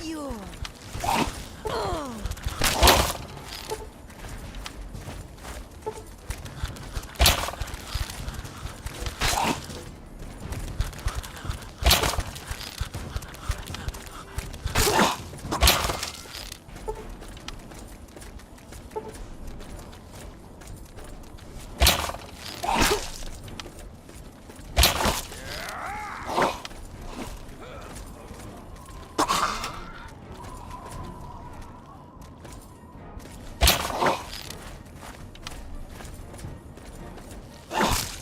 You're...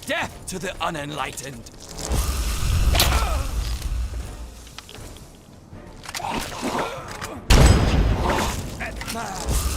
Death to the unenlightened! At last!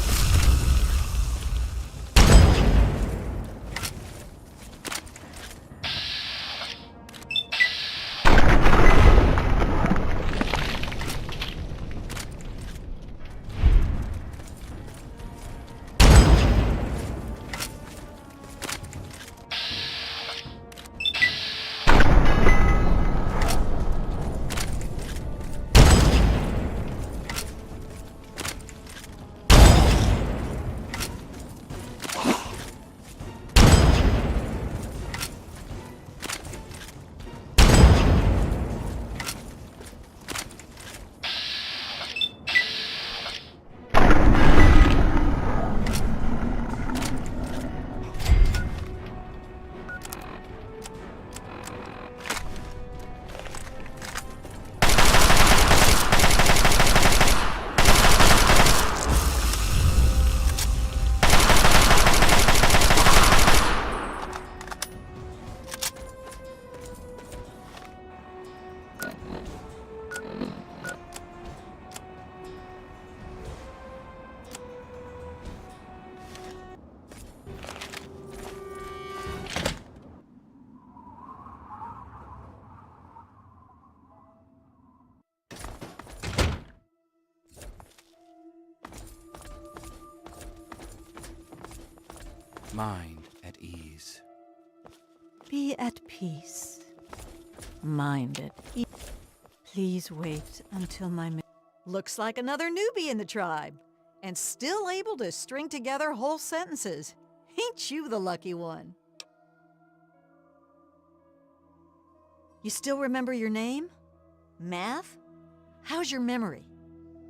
Mind at ease. Be at peace. Mind at ease. Please wait until my... Looks like another newbie in the tribe, and still able to string together whole sentences. Ain't you the lucky one? You still remember your name? Math? How's your memory?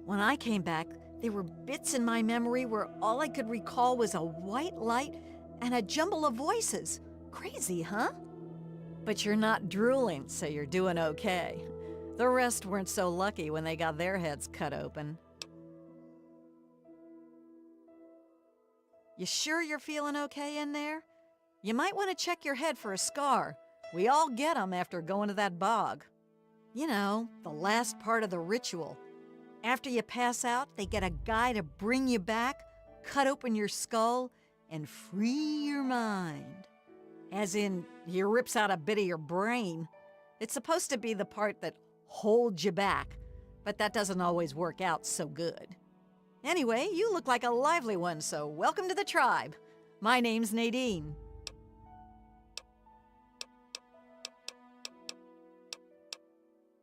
When I came back, there were bits in my memory where all I could recall was a white light and a jumble of voices. Crazy, huh? But you're not drooling, so you're doing okay. The rest weren't so lucky when they got their heads cut open. You sure you're feeling okay in there? You might want to check your head for a scar. We all get 'em after going to that bog. You know, the last part of the ritual. After you pass out, they get a guy to bring you back, cut open your skull, and free your mind. As in, he rips out a bit of your brain. It's supposed to be the part that holds you back, but that doesn't always work out so good. Anyway, you look like a lively one, so welcome to the tribe. My name's Nadine.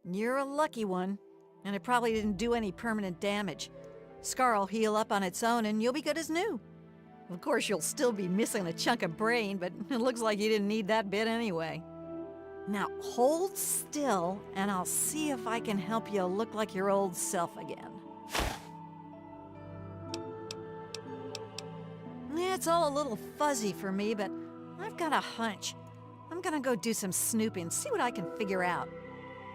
You're a lucky one, and it probably didn't do any permanent damage. Scar'll heal up on its own and you'll be good as new. Of course, you'll still be missing a chunk of brain, but it looks like you didn't need that bit anyway. Now hold still, and I'll see if I can help you look like your old self again. Yeah, it's all a little fuzzy for me, but I've got a hunch. I'm gonna go do some snooping, see what I can figure out.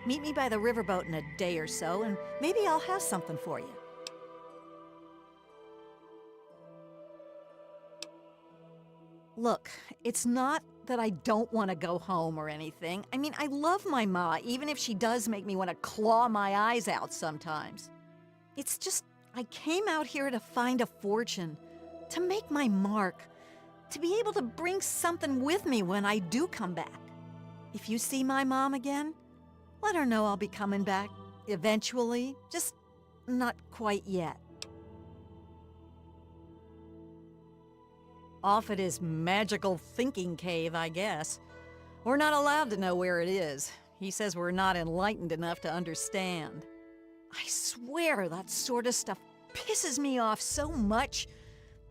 Meet me by the riverboat in a day or so, and maybe I'll have something for you. Look, it's not that I don't want to go home or anything. I mean, I love my ma, even if she does make me want to claw my eyes out sometimes. It's just, I came out here to find a fortune, to make my mark, to be able to bring something with me when I do come back. If you see my mom again, let her know I'll be coming back eventually, just not quite yet. Off at his magical thinking cave, I guess. We're not allowed to know where it is. He says we're not enlightened enough to understand. I swear that sort of stuff pisses me off so much.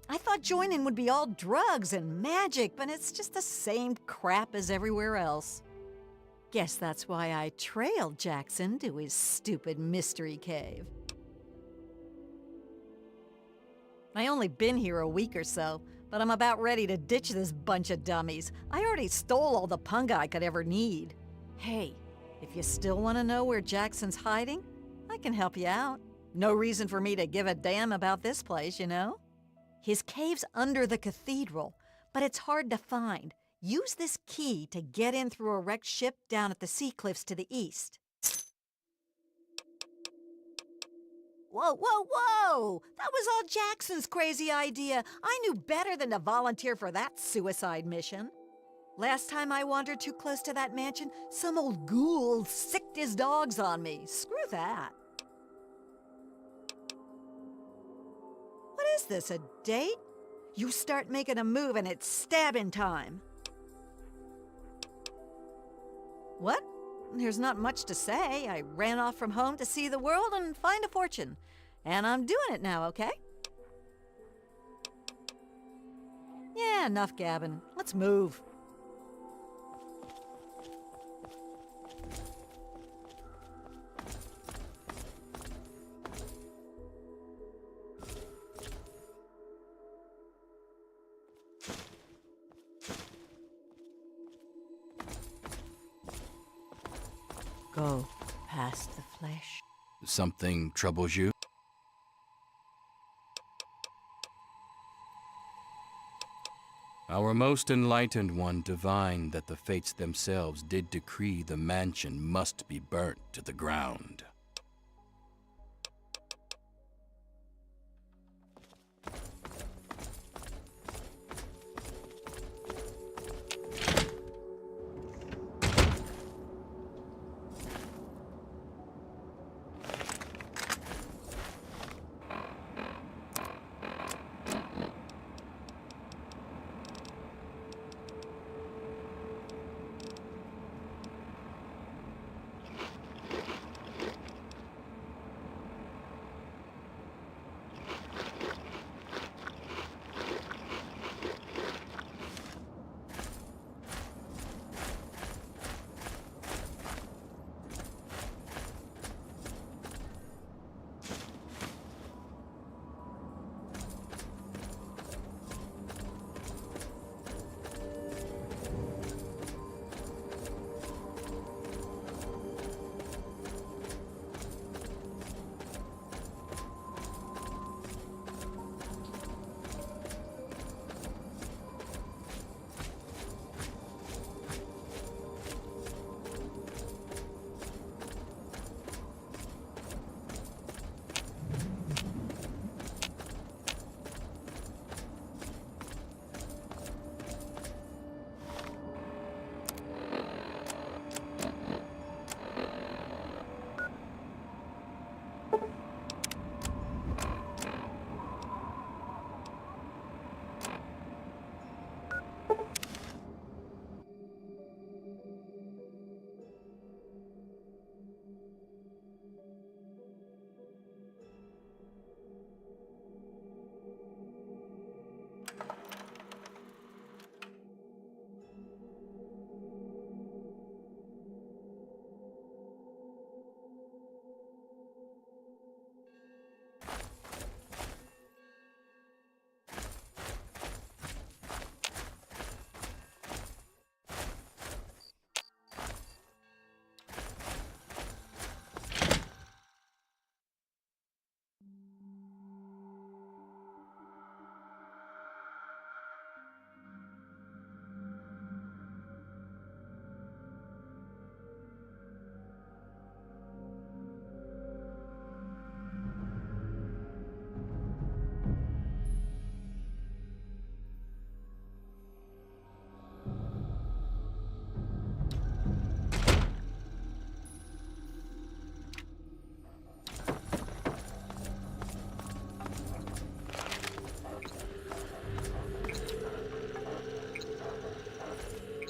I thought joining would be all drugs and magic, but it's just the same crap as everywhere else. Guess that's why I trailed Jackson to his stupid mystery cave. I only been here a week or so, but I'm about ready to ditch this bunch of dummies. I already stole all the punga I could ever need. Hey, if you still want to know where Jackson's hiding, I can help you out. No reason for me to give a damn about this place, you know? His cave's under the cathedral, but it's hard to find. Use this key to get in through a wrecked ship down at the sea cliffs to the east. Whoa, whoa, whoa! That was all Jackson's crazy idea. I knew better than to volunteer for that suicide mission. Last time I wandered too close to that mansion, some old ghoul sicked his dogs on me. Screw that. What is this, a date? You start making a move and it's stabbing time. What? There's not much to say. I ran off from home to see the world and find a fortune. And I'm doing it now, okay? Yeah, enough gabbing. Let's move. Go past the flesh. Something troubles you? Our most enlightened one divined that the fates themselves did decree the mansion must be burnt to the ground.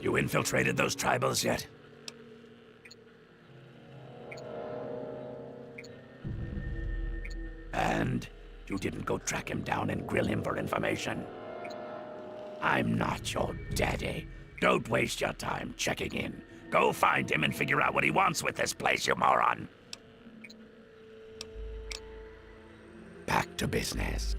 You infiltrated those tribals yet? And you didn't go track him down and grill him for information? I'm not your daddy. Don't waste your time checking in. Go find him and figure out what he wants with this place, you moron. Back to business.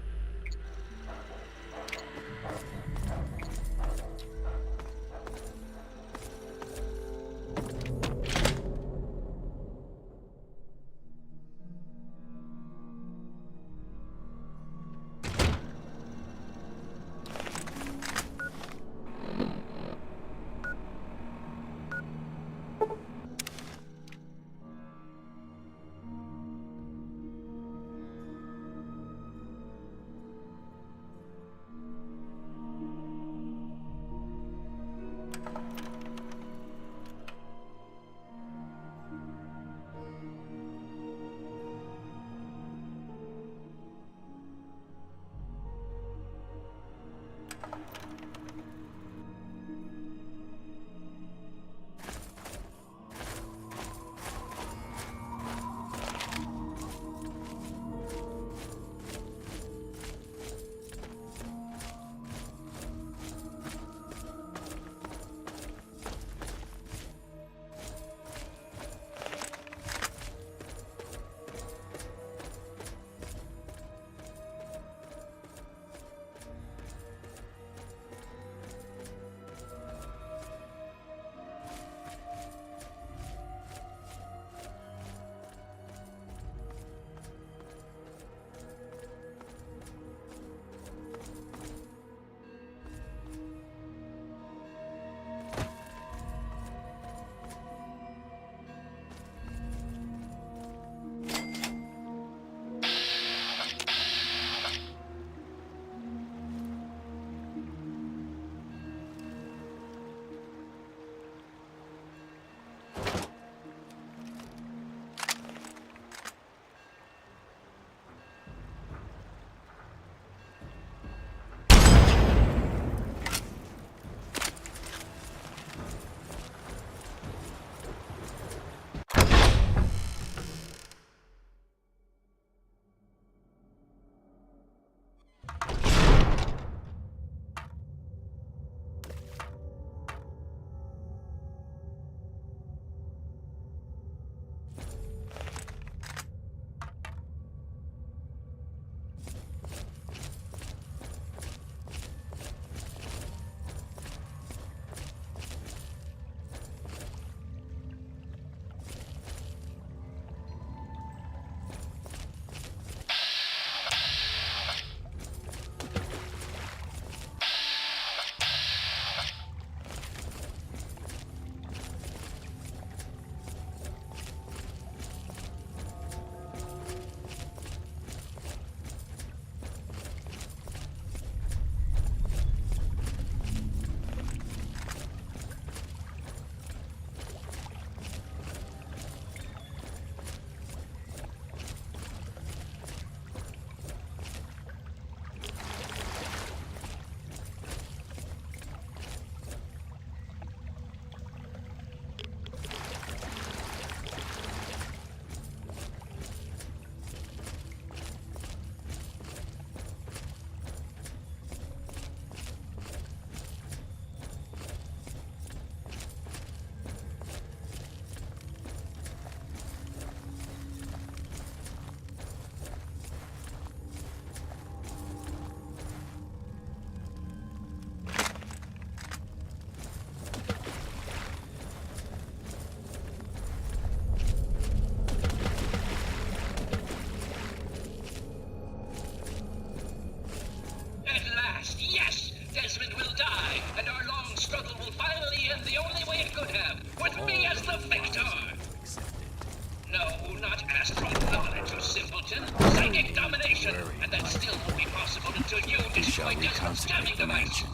Consecrate the mansion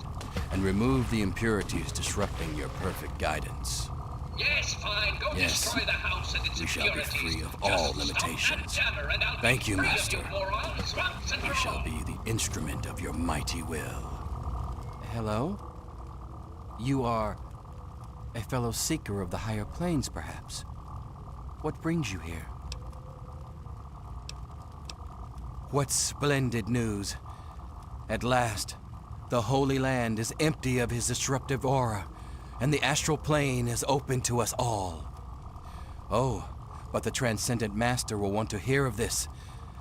and remove the impurities disrupting your perfect guidance. Yes, fine. Go destroy the house and its we shall be impurities. free of all limitations. Thank you, Master. We shall be the instrument of your mighty will. Hello? You are a fellow seeker of the higher planes, perhaps? What brings you here? What splendid news. At last, the Holy Land is empty of his disruptive aura, and the astral plane is open to us all. Oh, but the Transcendent Master will want to hear of this,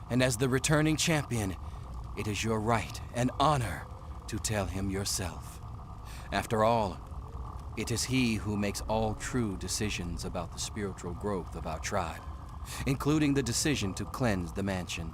and as the returning champion, it is your right and honor to tell him yourself. After all, it is he who makes all true decisions about the spiritual growth of our tribe, including the decision to cleanse the mansion.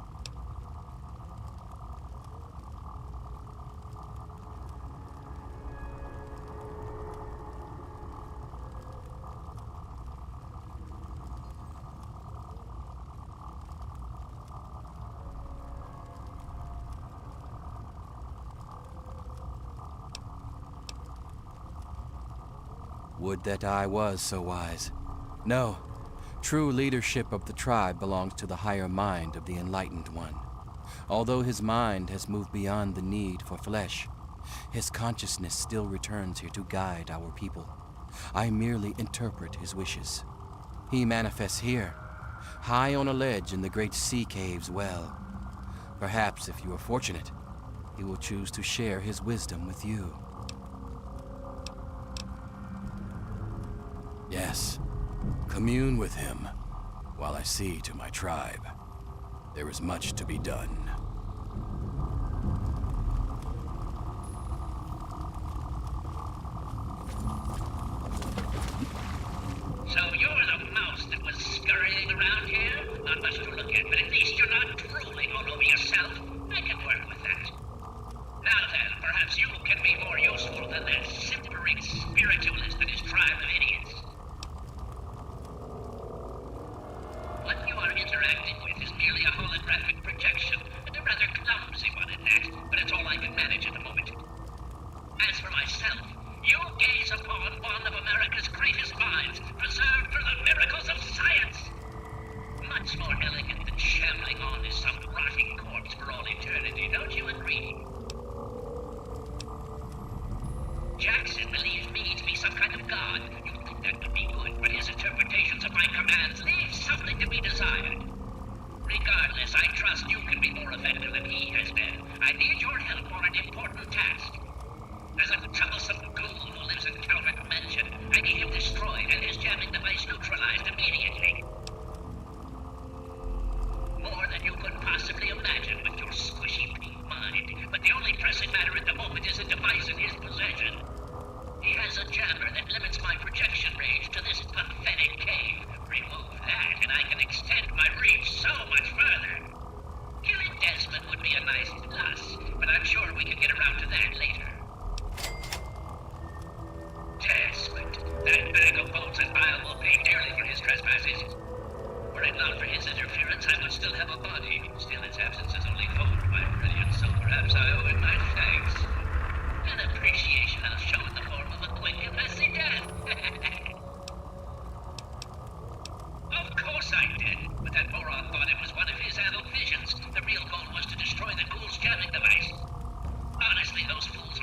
Would that I was so wise. No, true leadership of the tribe belongs to the higher mind of the Enlightened One. Although his mind has moved beyond the need for flesh, his consciousness still returns here to guide our people. I merely interpret his wishes. He manifests here, high on a ledge in the great sea cave's well. Perhaps, if you are fortunate, he will choose to share his wisdom with you. Yes, commune with him, while I see to my tribe. There is much to be done. So you're the mouse that was scurrying around here? Not much to look at, but at least you're not drooling all over yourself. I can work with that. Now then, perhaps you can be more useful than that simpering spiritualist and his tribe of idiots. What you are interacting with is merely a holographic projection, and a rather clumsy one at that, but it's all I can manage at the moment. As for myself, you gaze upon one of America's greatest minds, preserved through the miracles of science. Much more elegant than shambling on as some rotting corpse for all eternity, don't you agree? Jackson believes me to be some kind of god. You think that would be good, but his interpretations of my commands leave something to be desired. Regardless, I trust you can be more effective than he has been. I need your help on an important task. There's a troublesome ghoul who lives in Calvert Mansion. I need him destroyed and his jamming device neutralized immediately. More than you could possibly imagine with your squishy pink mind. But the only pressing matter at the moment is a device in his possession. He has a jammer that limits my projection range to this pathetic cave. Remove that, and I can extend my reach so much further. Killing Desmond would be a nice plus, but I'm sure we can get around to that later. Desmond, that bag of bolts and bile will pay dearly for his trespasses. Were it not for his interference, I would still have a body. Still, its absence is only forward by brilliance, so perhaps I owe him my thanks. An appreciation I'll show in the form of a quick and messy death. Of course I did, but that moron thought it was one of his adult visions. The real goal was to destroy the ghoul's jamming device. Honestly, those fools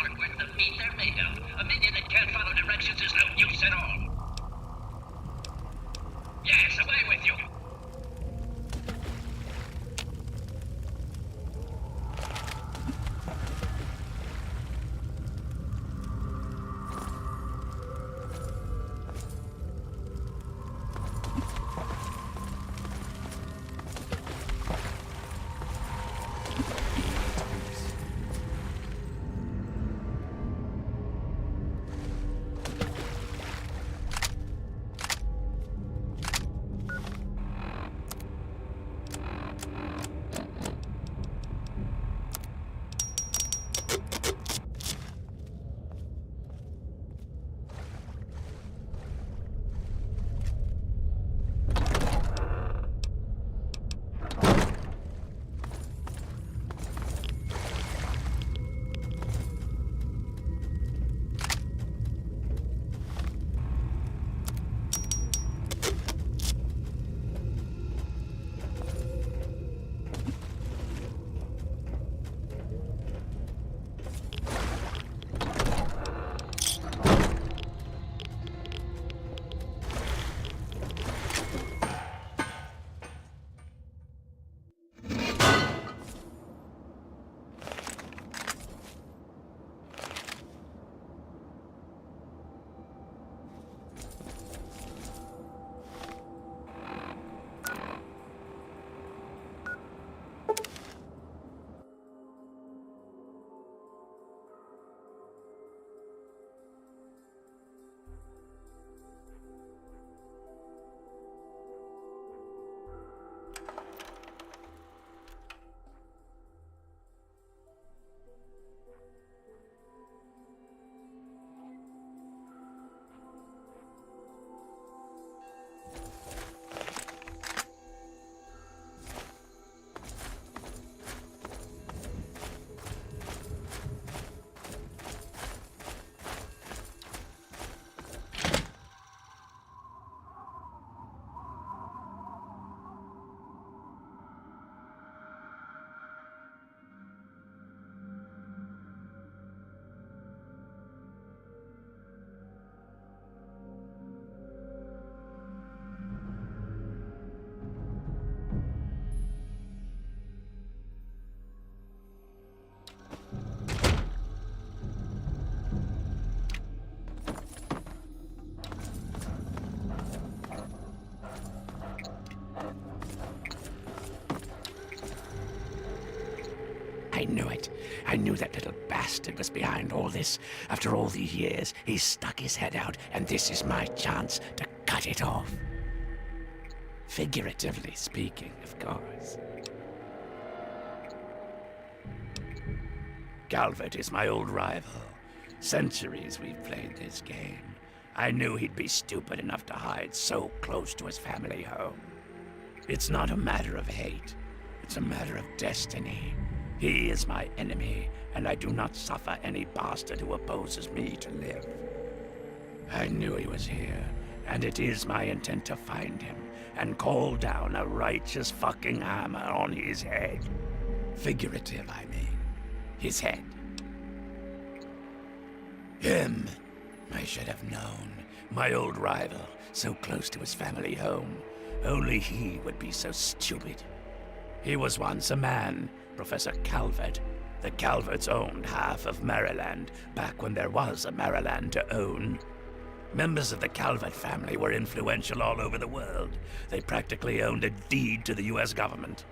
I knew it. I knew that little bastard was behind all this. After all these years, he's stuck his head out, and this is my chance to cut it off. Figuratively speaking, of course. Calvert is my old rival. Centuries we've played this game. I knew he'd be stupid enough to hide so close to his family home. It's not a matter of hate. It's a matter of destiny. He is my enemy, and I do not suffer any bastard who opposes me to live. I knew he was here, and it is my intent to find him and call down a righteous fucking hammer on his head. Figurative, I mean. His head. Him. I should have known. My old rival, so close to his family home. Only he would be so stupid. He was once a man, Professor Calvert. The Calverts owned half of Maryland, back when there was a Maryland to own. Members of the Calvert family were influential all over the world. They practically owned a deed to the US government.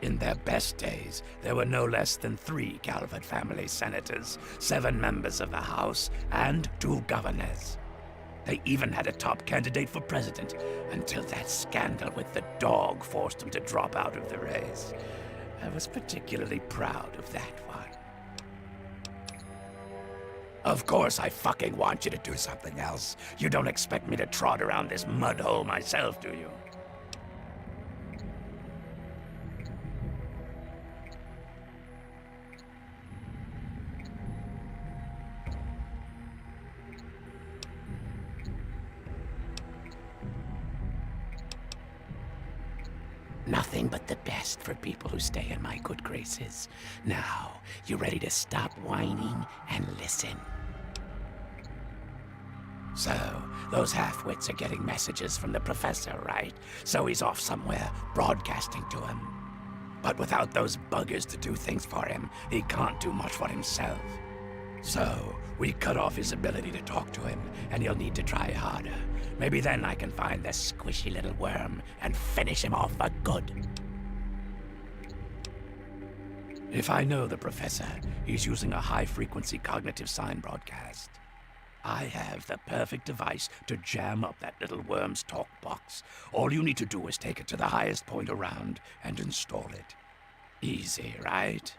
In their best days, there were no less than 3 Calvert family senators, 7 members of the House, and 2 governors. They even had a top candidate for president, until that scandal with the dog forced him to drop out of the race. I was particularly proud of that one. Of course, I fucking want you to do something else. You don't expect me to trot around this mud hole myself, do you? Nothing but the best for people who stay in my good graces. Now, you ready to stop whining and listen? So, those half-wits are getting messages from the professor, right? So he's off somewhere, broadcasting to him. But without those buggers to do things for him, he can't do much for himself. So, we cut off his ability to talk to him, and he'll need to try harder. Maybe then I can find the squishy little worm and finish him off for good. If I know the professor, he's using a high-frequency cognitive sign broadcast. I have the perfect device to jam up that little worm's talk box. All you need to do is take it to the highest point around and install it. Easy, right?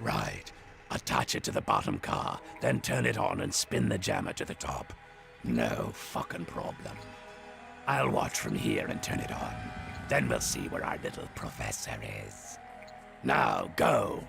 Right. Attach it to the bottom car, then turn it on and spin the jammer to the top. No fucking problem. I'll watch from here and turn it on. Then we'll see where our little professor is. Now, go!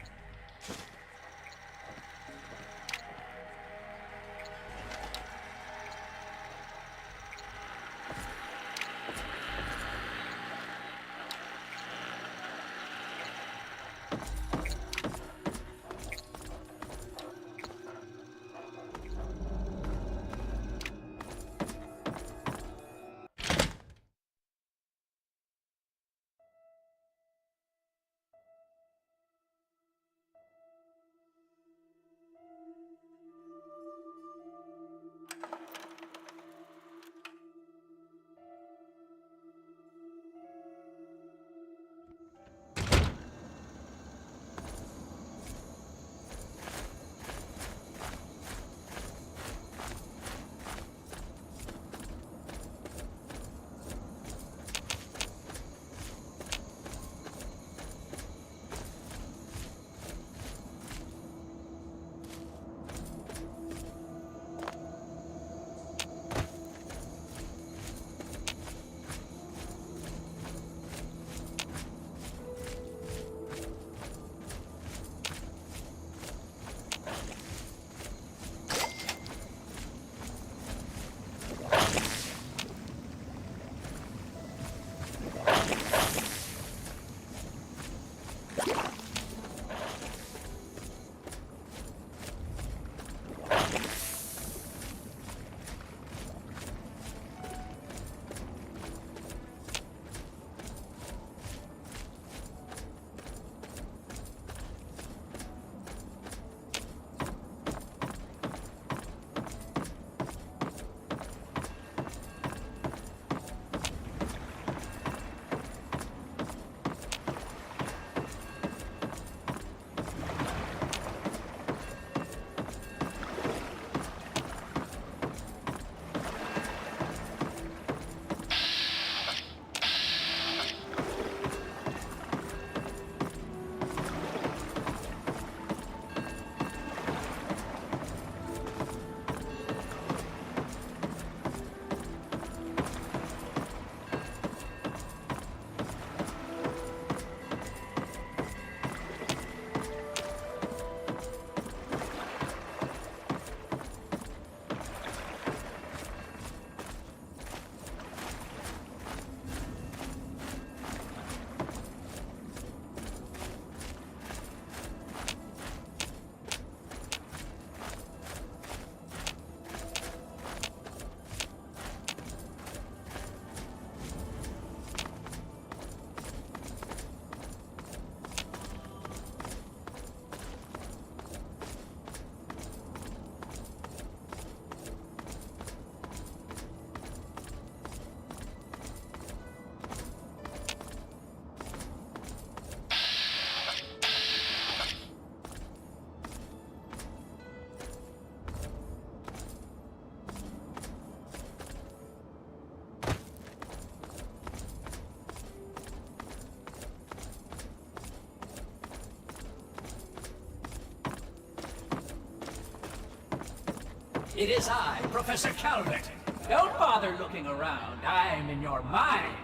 It is I, Professor Calvert. Don't bother looking around. I'm in your mind.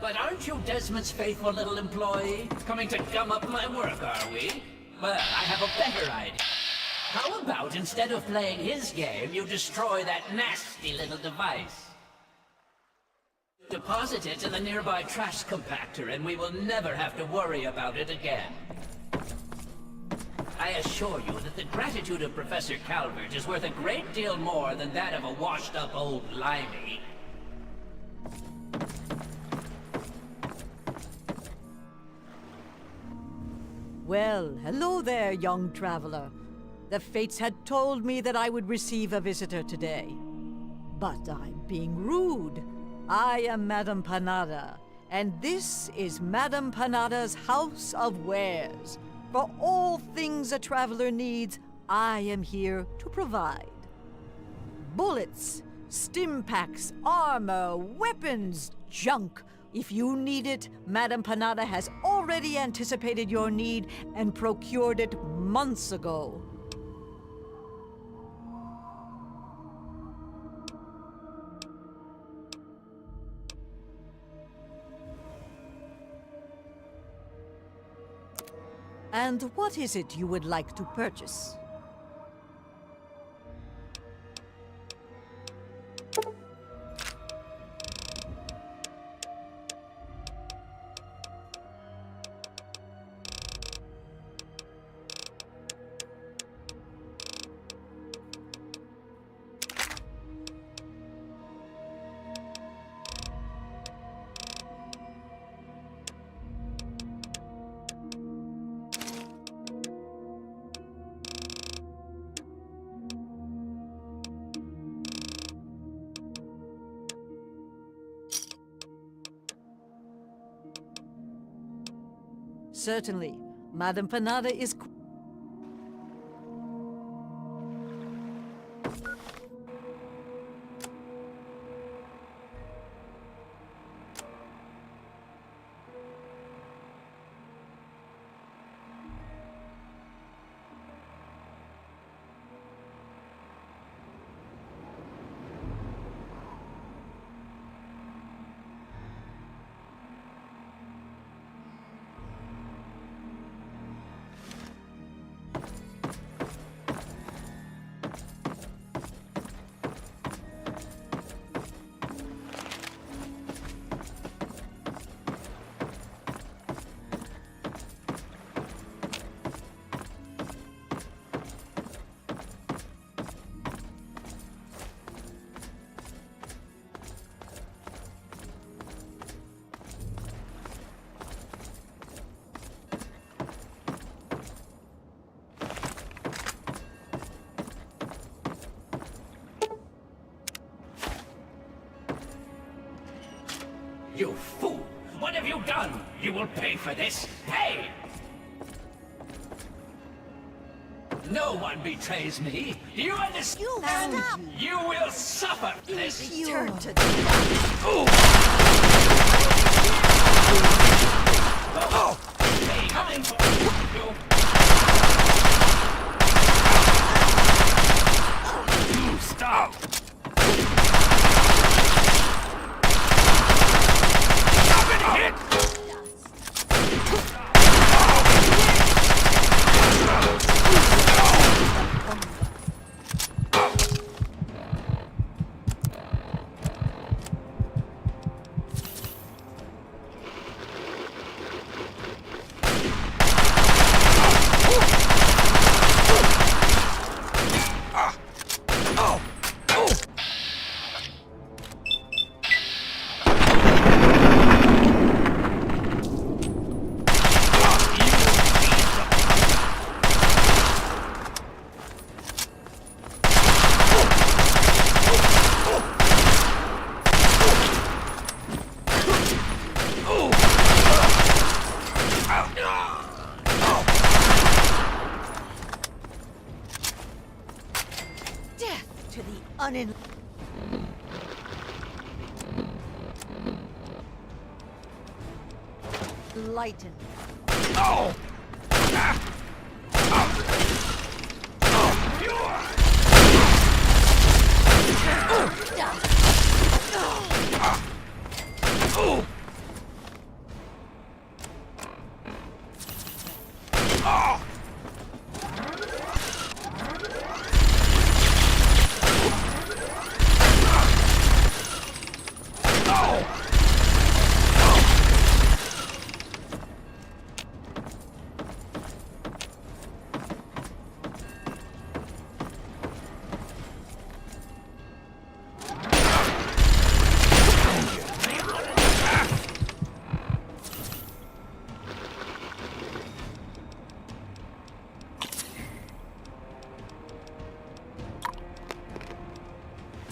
But aren't you Desmond's faithful little employee? Coming to gum up my work, are we? Well, I have a better idea. How about instead of playing his game, you destroy that nasty little device? Deposit it in the nearby trash compactor, and we will never have to worry about it again. I assure you that the gratitude of Professor Calvert is worth a great deal more than that of a washed-up old limey. Well, hello there, young traveler. The fates had told me that I would receive a visitor today. But I'm being rude. I am Madame Panada, and this is Madame Panada's House of Wares. For all things a traveler needs, I am here to provide. Bullets, stim packs, armor, weapons, junk. If you need it, Madame Panada has already anticipated your need and procured it months ago. And what is it you would like to purchase? Certainly. Madame Panada is... You fool! What have you done? You will pay for this! Pay! No one betrays me! Do you understand? You stop! You will suffer this! Turn to... Hey, coming for you! You stop! Hit! Death to the unenlightened. Oh!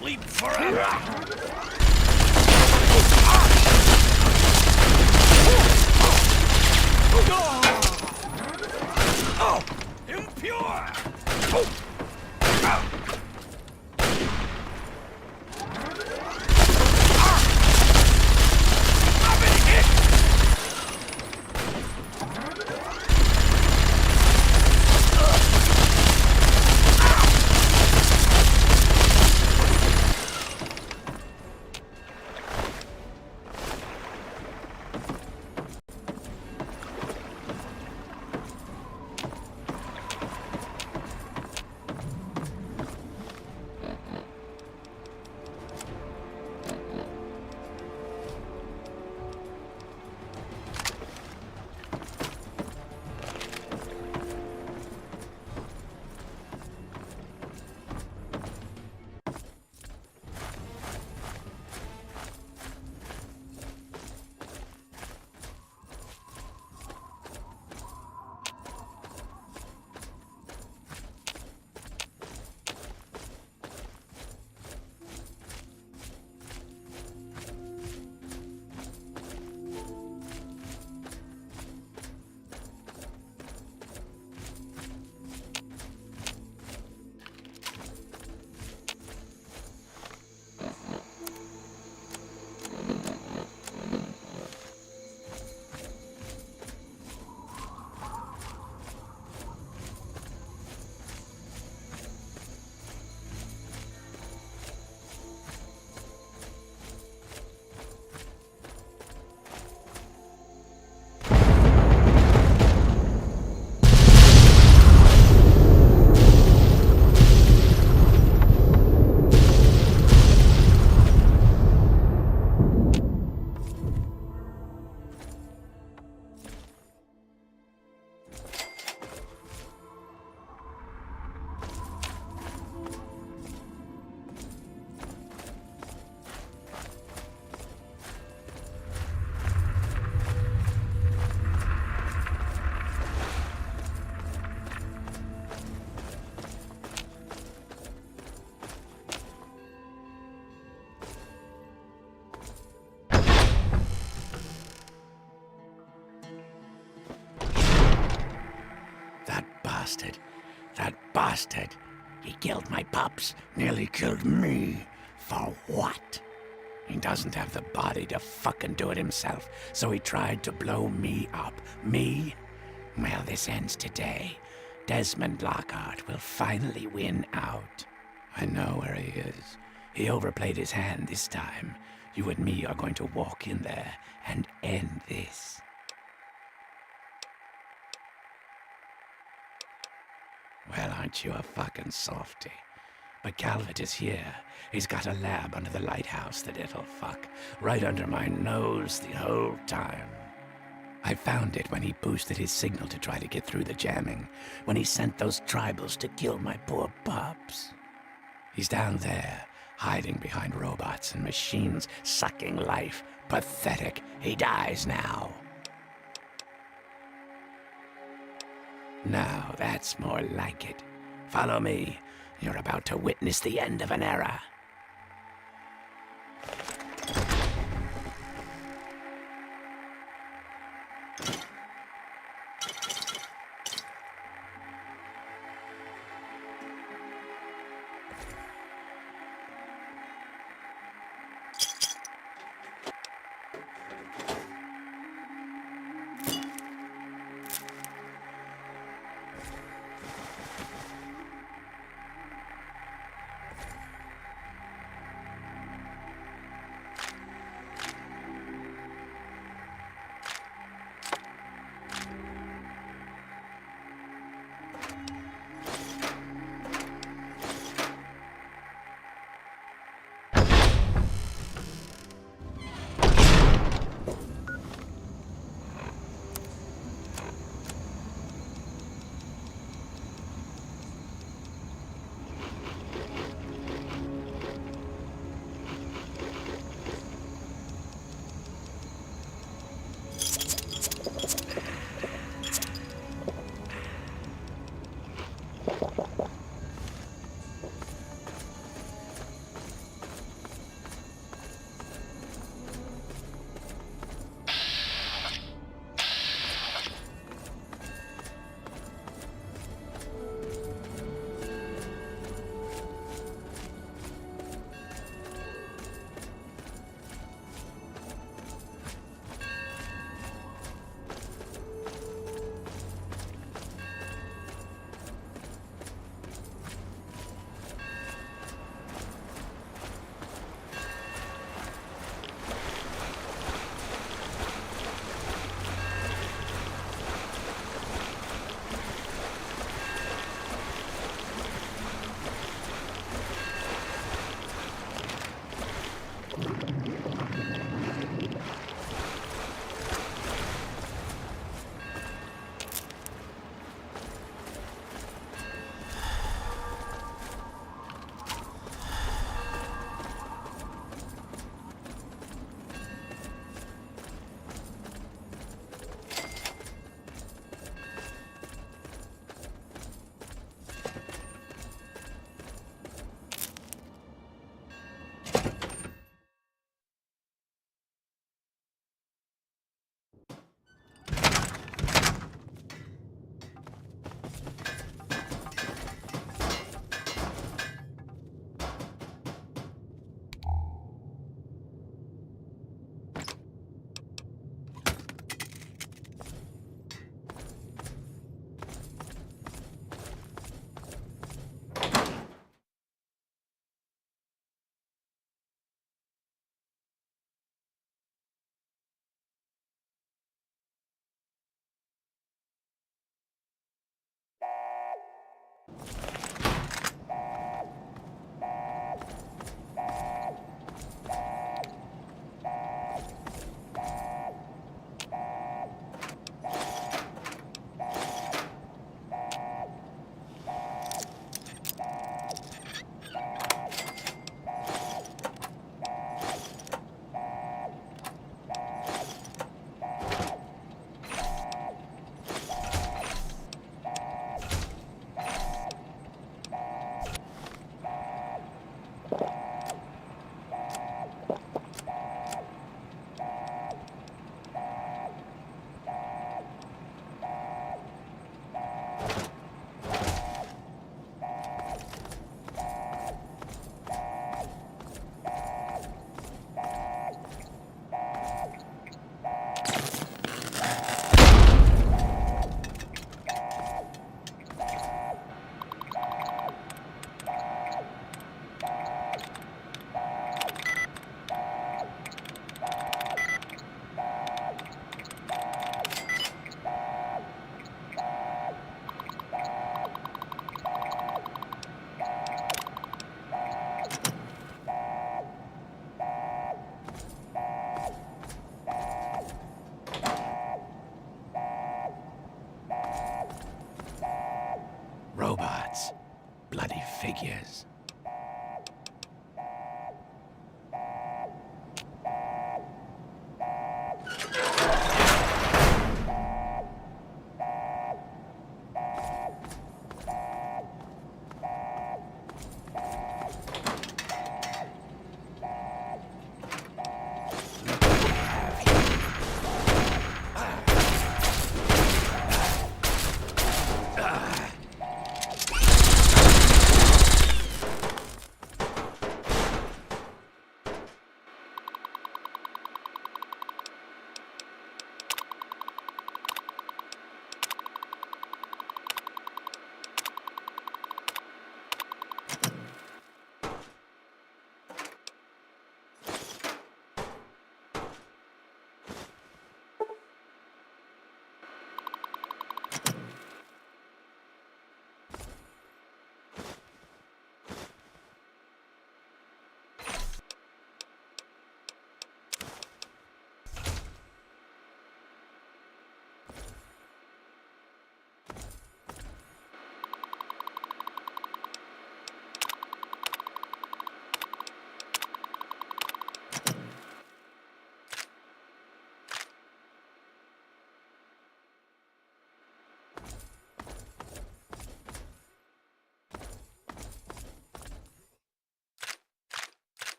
Sleep forever! Oh! Impure! bastard. That bastard. He killed my pups, nearly killed me. For what? He doesn't have the body to fucking do it himself, so he tried to blow me up. Me? Well, this ends today. Desmond Lockhart will finally win out. I know where he is. He overplayed his hand this time. You and me are going to walk in there and end this. Well, aren't you a fucking softy? But Calvert is here. He's got a lab under the lighthouse, the little fuck. Right under my nose the whole time. I found it when he boosted his signal to try to get through the jamming. When he sent those tribals to kill my poor pups. He's down there, hiding behind robots and machines, sucking life. Pathetic. He dies now. Now, that's more like it. Follow me. You're about to witness the end of an era.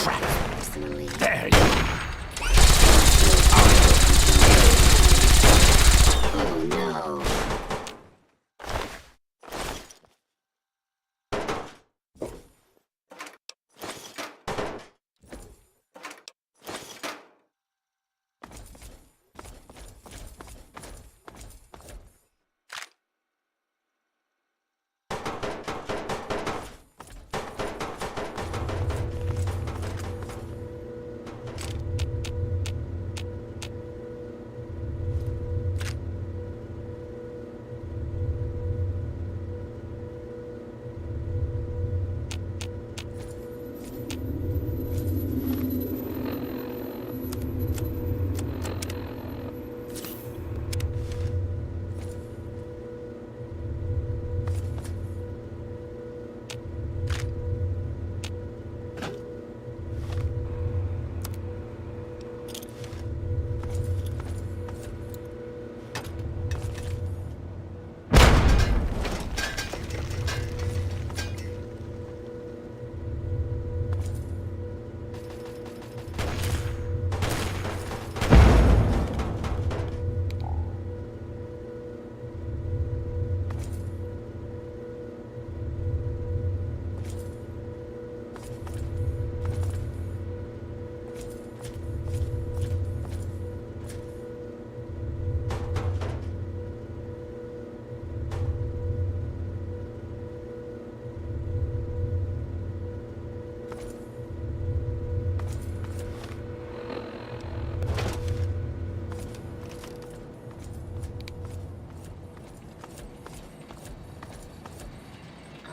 trap. Personally. There you are. Oh no.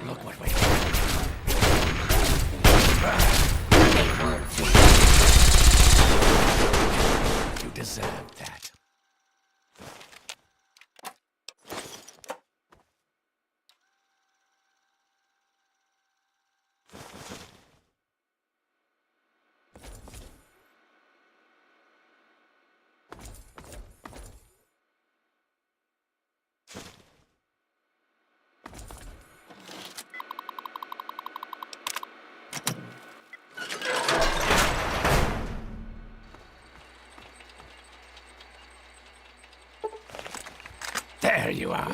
Look what we You deserve that. There you are.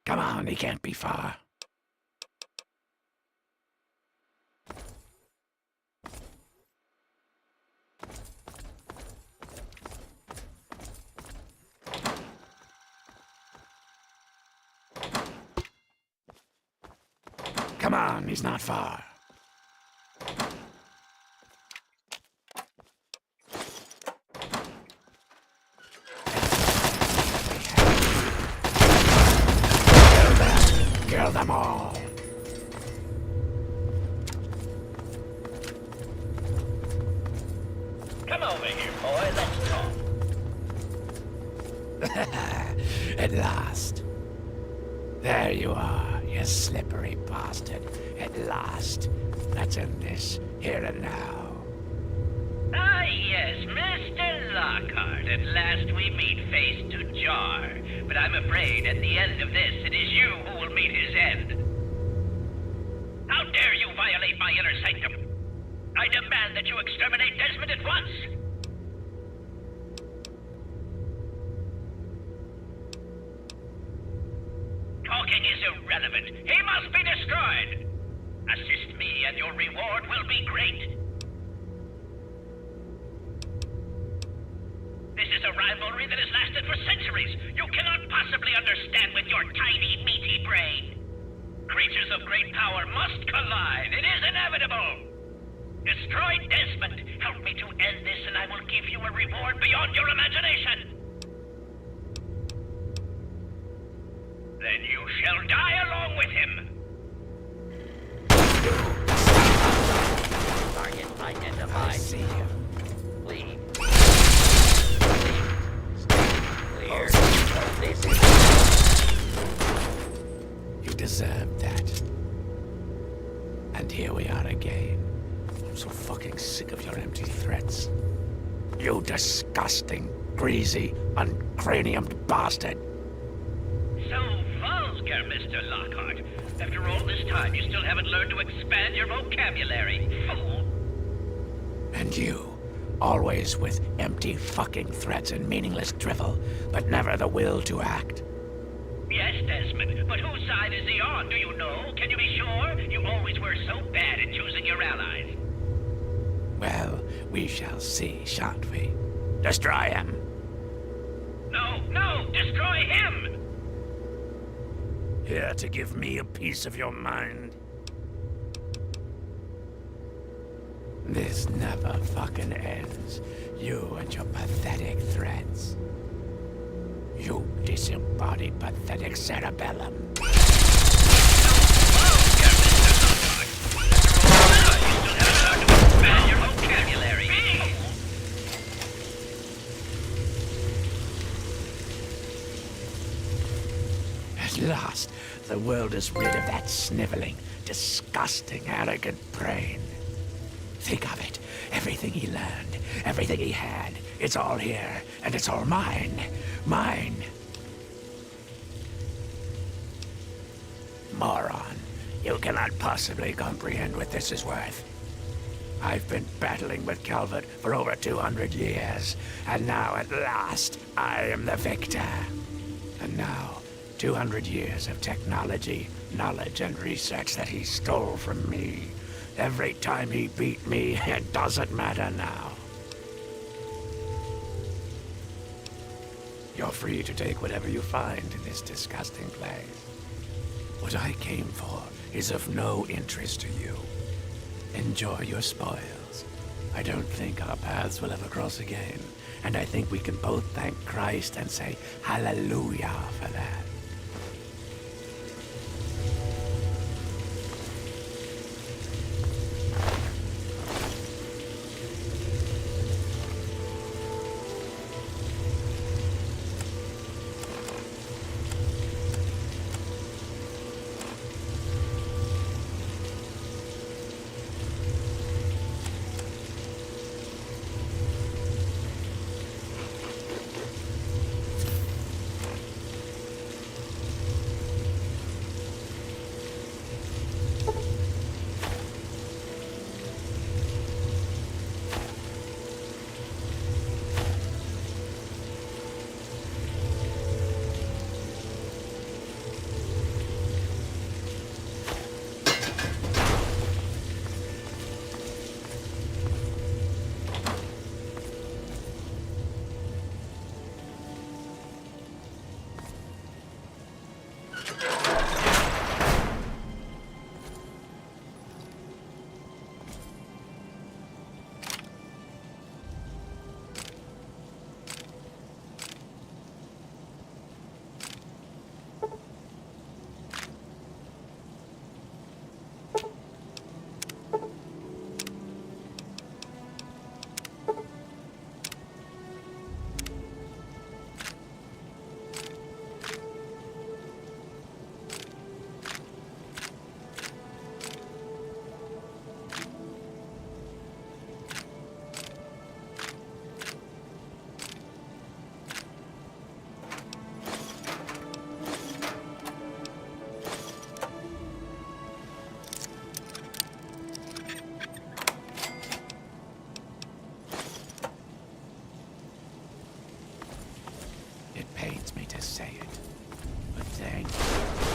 Come on, he can't be far. Come on, he's not far. Kill them all. Come over here, boy. Let's talk. At last. There you are, you slippery bastard. At last. Let's end this here and now. Ah, yes, Mr. at last we meet face to jar. But I'm afraid at the end of this, it is you who will meet his end. How dare you violate my inner sanctum? I demand that you exterminate Desmond at once! Talking is irrelevant. He must be destroyed! Assist me and your reward will be great. This is a rivalry that has lasted for centuries. You cannot possibly understand with your tiny, meaty brain. Creatures of great power must collide. It is inevitable. Destroy Desmond. Help me to end this and I will give you a reward beyond your imagination. Then you shall die along with him. Target identified. I see you. Leave. Clear. This is... You deserved that. And here we are again. I'm so fucking sick of your empty threats. You disgusting, greasy, uncraniumed bastard. So vulgar, Mr. Lockhart. After all this time, you still haven't learned to expand your vocabulary, fool. And you, always with empty fucking threats and meaningless drivel, but never the will to act. Yes, Desmond, but whose side is he on? Do you know? Can you be sure? You always were so bad at choosing your allies. Well, we shall see, shan't we? Destroy him. No, destroy him! Here to give me a piece of your mind. This never fucking ends. You and your pathetic threats. You disembodied pathetic cerebellum. At last, the world is rid of that sniveling, disgusting, arrogant brain. Think of it. Everything he learned, everything he had, it's all here, and it's all mine. Mine. Moron. You cannot possibly comprehend what this is worth. I've been battling with Calvert for over 200 years, and now at last, I am the victor. And now, 200 years of technology, knowledge, and research that he stole from me. Every time he beat me, it doesn't matter now. You're free to take whatever you find in this disgusting place. What I came for is of no interest to you. Enjoy your spoils. I don't think our paths will ever cross again, and I think we can both thank Christ and say hallelujah for that. pains me to say it, but thank you.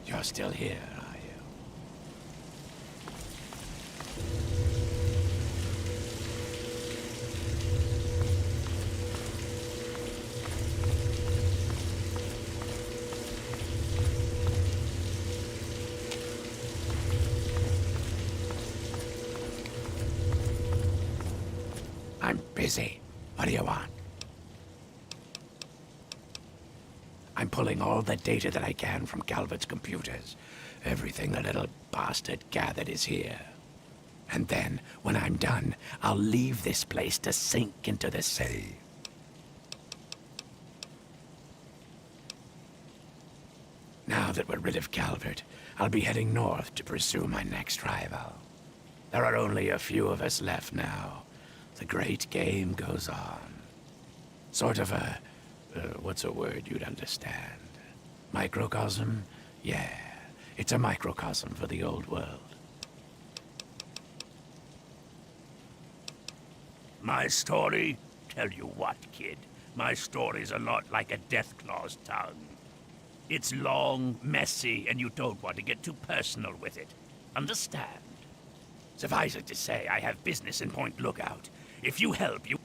You're still here, are you? I'm busy. What do you want? I'm pulling all the data that I can from Calvert's computers. Everything the little bastard gathered is here. And then, when I'm done, I'll leave this place to sink into the sea. Now that we're rid of Calvert, I'll be heading north to pursue my next rival. There are only a few of us left now. The great game goes on. Sort of a... what's a word you'd understand? Microcosm? Yeah, it's a microcosm for the old world. My story? Tell you what, kid. My story's a lot like a Deathclaw's tongue. It's long, messy, and you don't want to get too personal with it. Understand? Suffice it to say, I have business in Point Lookout. If you help, you...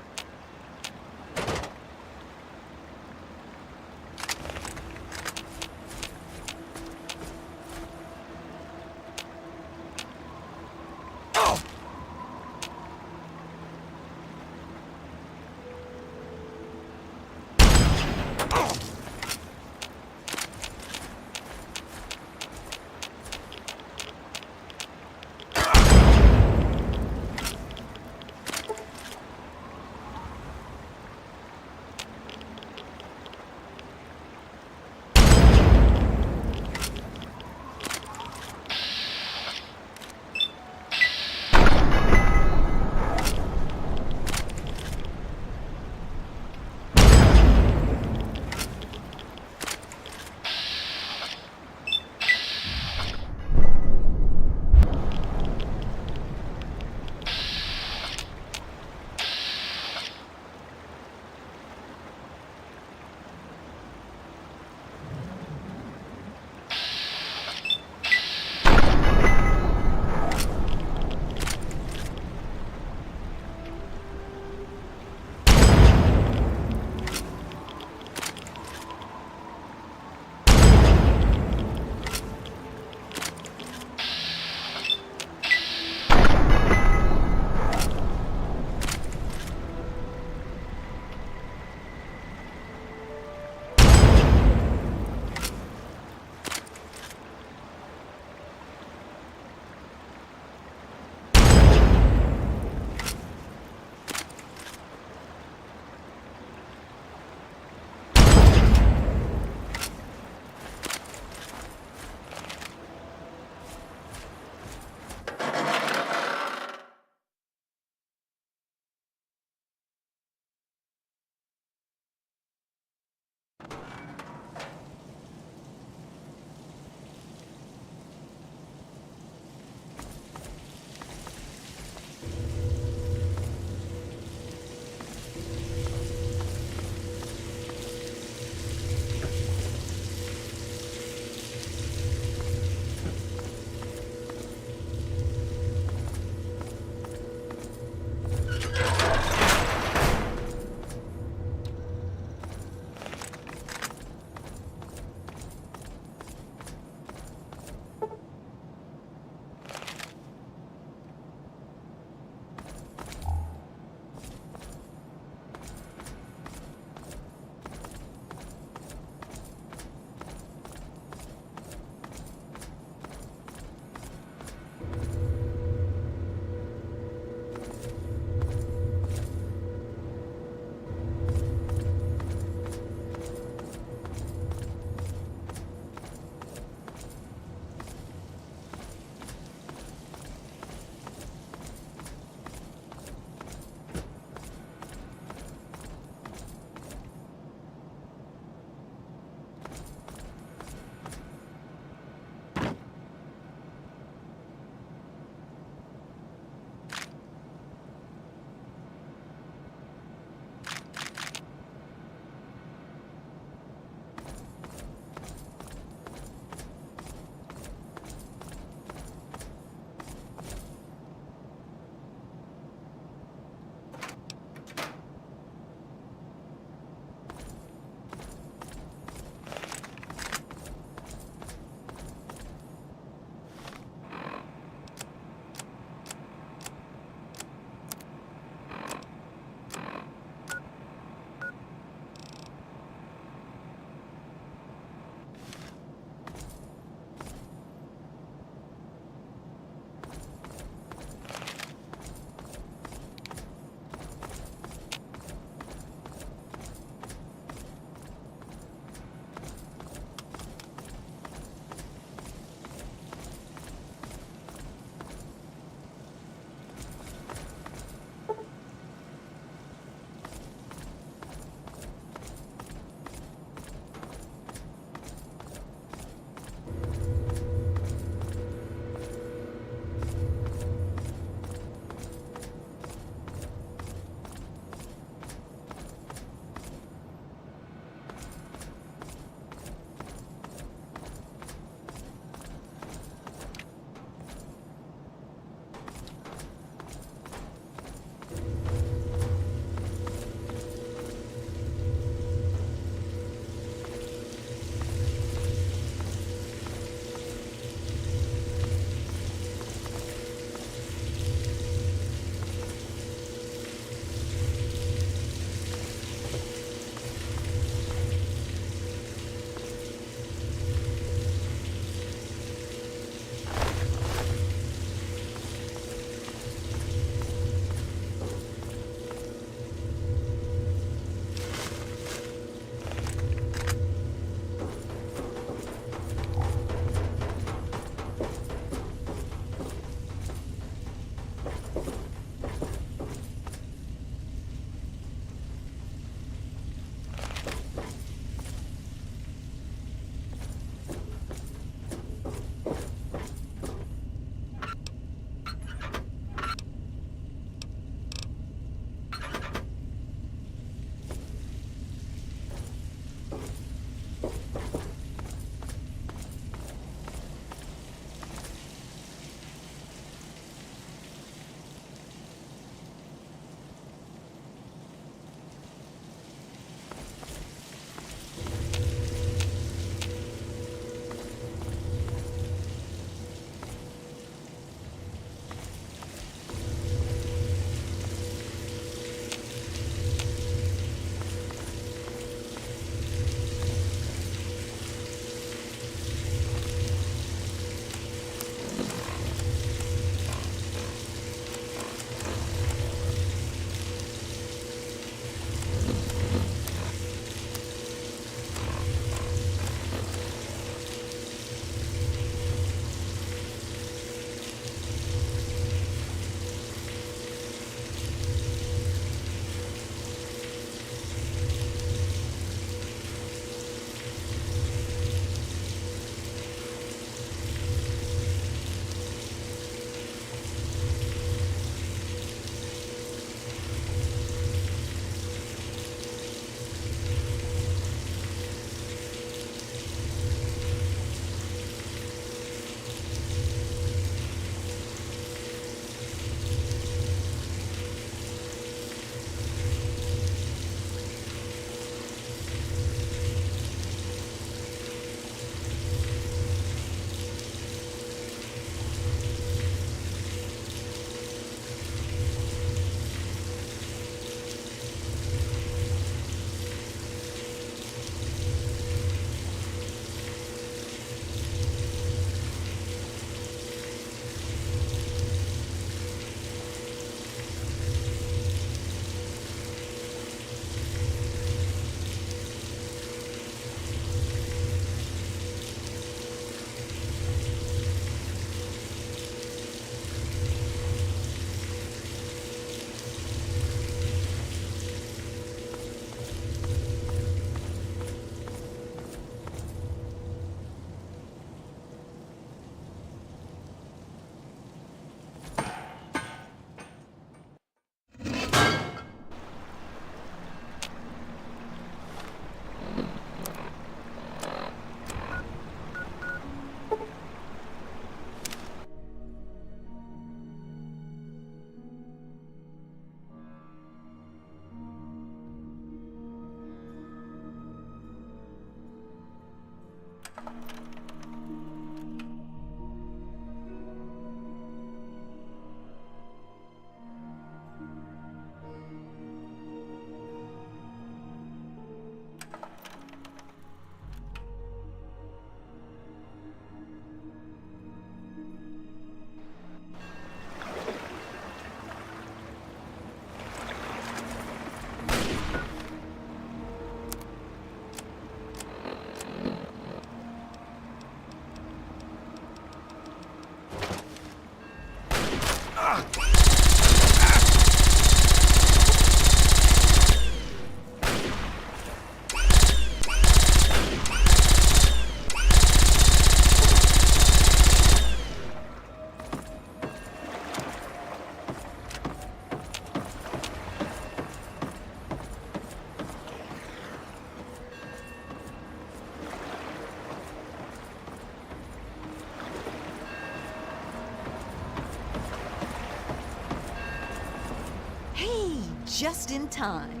Hey, just in time.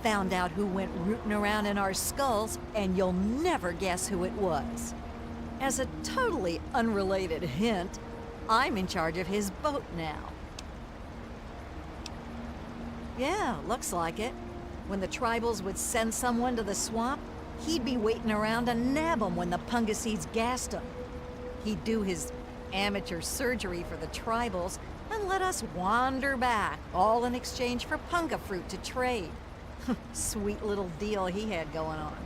Found out who went rooting around in our skulls, and you'll never guess who it was. As a totally unrelated hint, I'm in charge of his boat now. Yeah, looks like it. When the tribals would send someone to the swamp, he'd be waiting around to nab 'em when the Pungaseeds gassed 'em. He'd do his amateur surgery for the tribals and let us wander back, all in exchange for punga fruit to trade. Sweet little deal he had going on.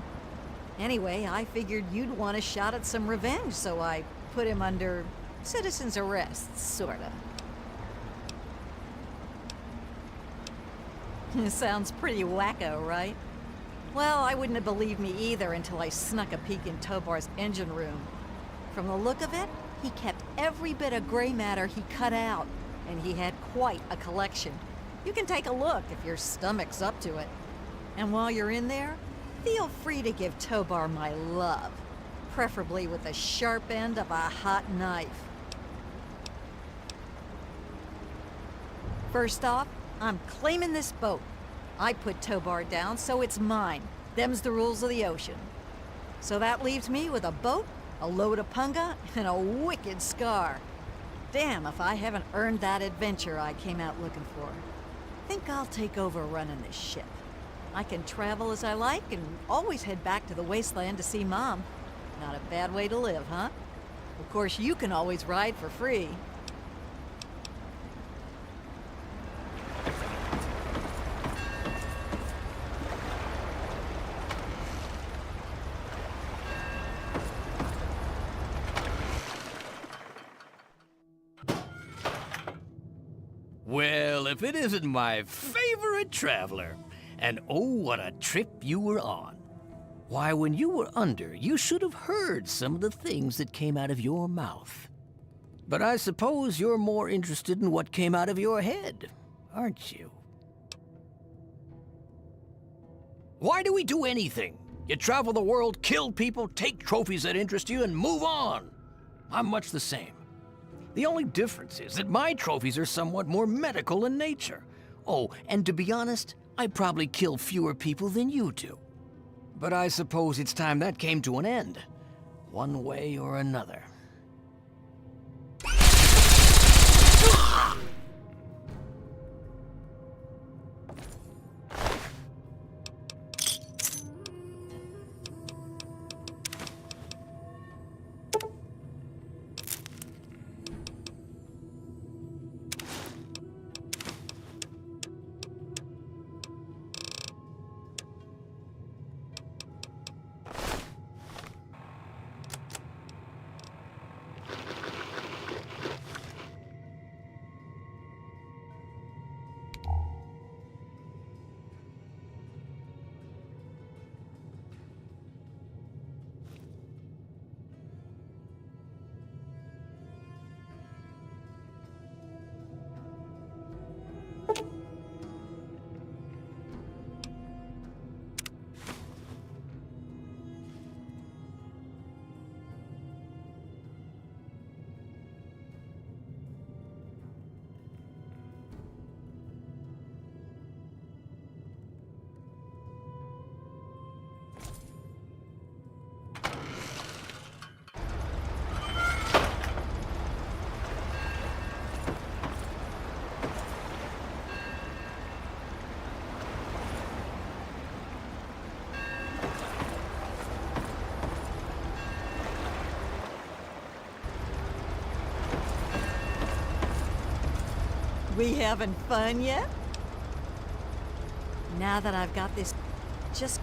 Anyway, I figured you'd want a shot at some revenge, so I put him under citizen's arrest, sorta. Sounds pretty wacko, right? Well, I wouldn't have believed me either until I snuck a peek in Tobar's engine room. From the look of it, he kept every bit of gray matter he cut out, and he had quite a collection. You can take a look if your stomach's up to it. And while you're in there, feel free to give Tobar my love, preferably with the sharp end of a hot knife. First off, I'm claiming this boat. I put Tobar down, so it's mine. Them's the rules of the ocean. So that leaves me with a boat, a load of punga, and a wicked scar. Damn if I haven't earned that adventure I came out looking for. Think I'll take over running this ship. I can travel as I like and always head back to the wasteland to see Mom. Not a bad way to live, huh? Of course, you can always ride for free. Well, if it isn't my favorite traveler. And oh, what a trip you were on. Why, when you were under, you should have heard some of the things that came out of your mouth. But I suppose you're more interested in what came out of your head, aren't you? Why do we do anything? You travel the world, kill people, take trophies that interest you, and move on. I'm much the same. The only difference is that my trophies are somewhat more medical in nature. Oh, and to be honest, I probably kill fewer people than you do. But I suppose it's time that came to an end, one way or another. We having fun yet? Now that I've got this just...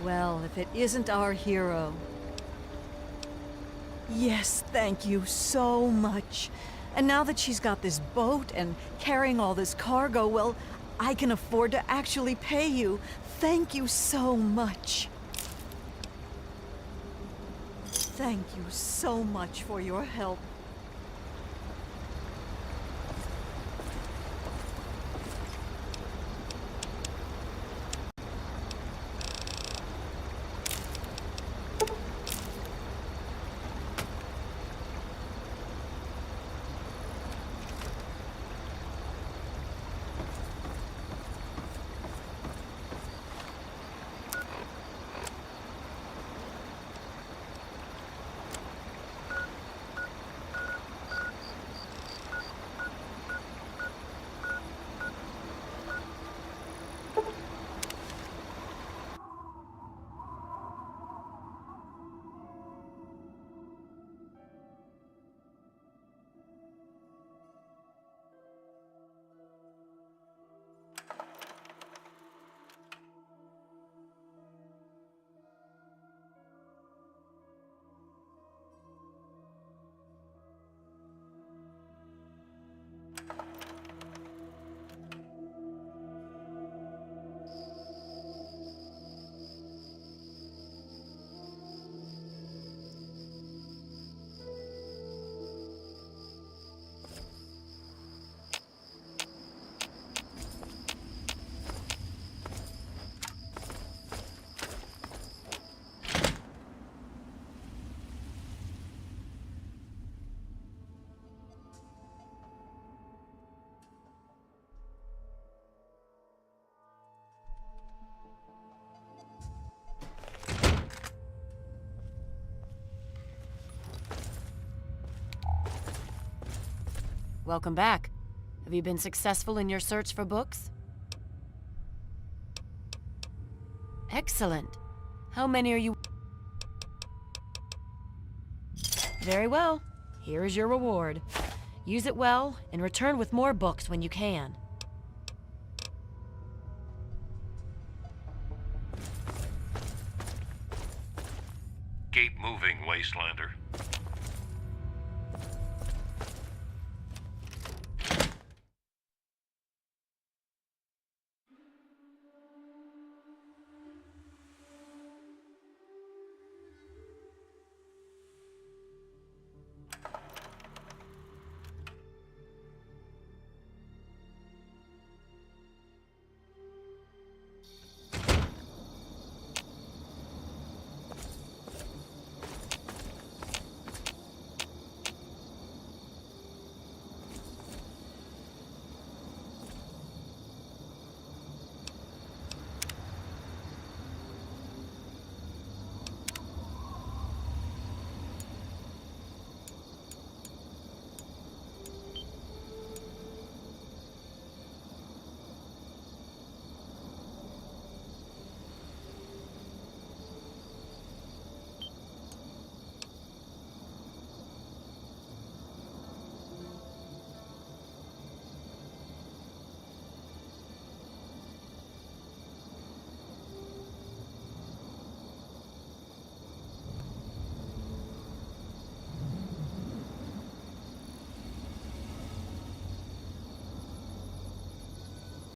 Well, if it isn't our hero. Yes, thank you so much. And now that she's got this boat and carrying all this cargo, well, I can afford to actually pay you. Thank you so much. Thank you so much for your help. Welcome back. Have you been successful in your search for books? Excellent. How many are you? Very well. Here is your reward. Use it well and return with more books when you can. Keep moving, Wastelander.